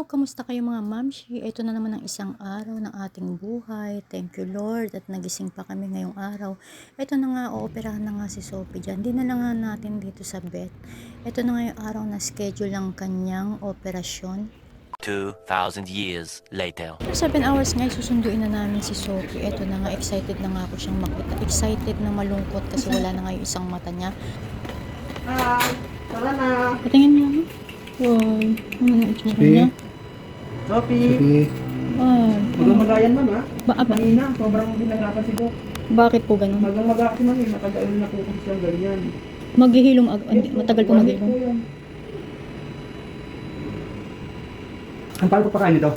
Kamusta kayo mga mamshi? Ito na naman ang isang araw ng ating buhay. Thank you Lord at nagising pa kami ngayong araw. Ito na nga, ooperahan na nga si Sophie dyan. Dinala nga natin dito sa vet. Ito na nga yung araw na schedule ng kanyang operasyon. 2,000 years later. 7 hours nga susunduin na namin si Sophie. Ito na nga, excited na nga ako siyang makita. Excited na malungkot kasi wala na nga yung isang mata niya. Tara na. Patingin niya. Wow, ano na itsura niya? Sophie. Magang-magayan man ha. Kanina, sobrang binagapan si Doc. Bakit po ganun? Magang-maga kasi man matagal na po siya ganyan. Maghihilom, matagal po maghihilom. Ang paano ko pakain ito?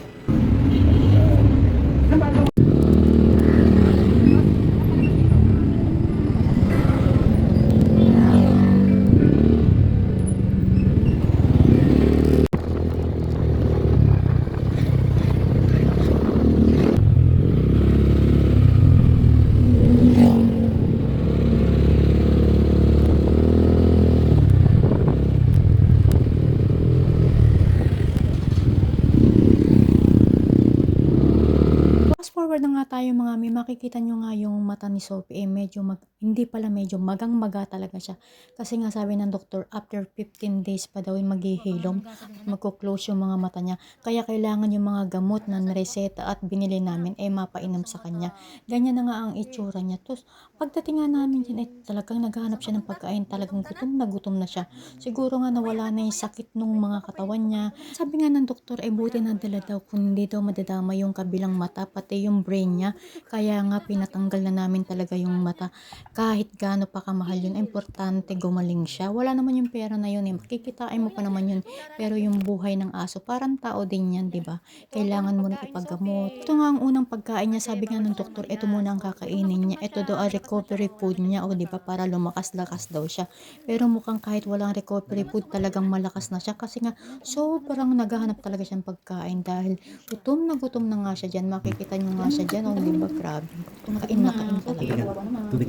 Forward na nga tayo mga may makikita nyo nga yung mata ni Sophie medyo hindi pala medyo magang-maga talaga siya kasi nga sabi ng doktor after 15 days pa daw maghihilom at magko-close yung mga mata niya kaya kailangan yung mga gamot na nareseta at binili namin mapainom sa kanya. Ganyan na nga ang itsura niya. Tapos pagdating nga namin dyan talagang naghahanap siya ng pagkain, talagang gutom na siya. Siguro nga nawala na yung sakit nung mga katawan niya. Sabi nga ng doktor buti na dala daw kung hindi daw madadama yung kabilang mata pati yung brain niya, kaya nga pinatanggal na namin talaga yung mata. Kahit gaano pa kamahal yun, importante gumaling siya. Wala naman yung pera na yun makikitain mo pa naman yun, pero yung buhay ng aso parang tao din yan, diba? Kailangan mo na ipagamot. Ito nga ang unang pagkain niya, sabi nga ng doktor ito muna ang kakainin niya, ito daw ang recovery food niya, o diba, para lumakas-lakas daw siya. Pero mukhang kahit walang recovery food talagang malakas na siya kasi nga sobrang naghahanap talaga siyang pagkain dahil gutom na nga siya dyan. Makikita nyo nga siya dyan, di ba? Grabe. Kain na kain talaga.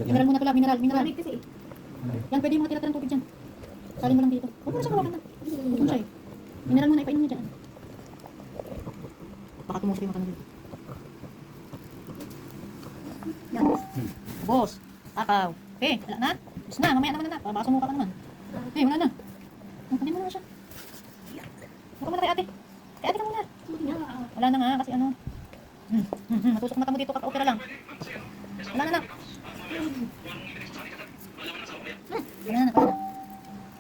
Mineral muna pala, mineral. Yan, pwede yung mga tira-tira ng tubig dyan. Salin mo lang dito. Huwag mo na siya hawakan na. Gutom siya Mineral muna, ipainin niya dyan. Baka tumusok yung mata dito. Yan. Boss. Takaw. Wala na. Gusto na, mamaya naman na. Baka sumuka ka naman. Wala na. Hindi mo na siya. Huwag mo na kay ate. Kay ate ka muna. Wala na nga kasi ano. Matusok mata mo dito, kaka-opera lang. Wala na. Wala na.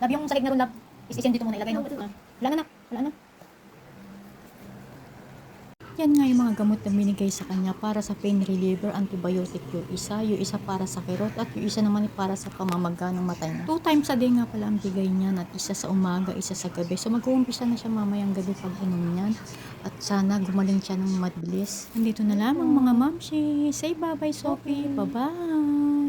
Lab yung salig na ron, lab. Is-send dito muna, ilagay no. Wala na. Yan nga yung mga gamot na binigay sa kanya para sa pain reliever, antibiotic yung isa para sa kirot at yung isa naman para sa pamamaga ng mata niya. 2 times a day nga pala ang bigay niya at isa sa umaga, isa sa gabi. So mag-uumpisa na siya mamayang gabi pag inom niyan at sana gumaling siya ng mabilis. Nandito na lamang mga mamshi. Say bye-bye Sophie. Bye-bye.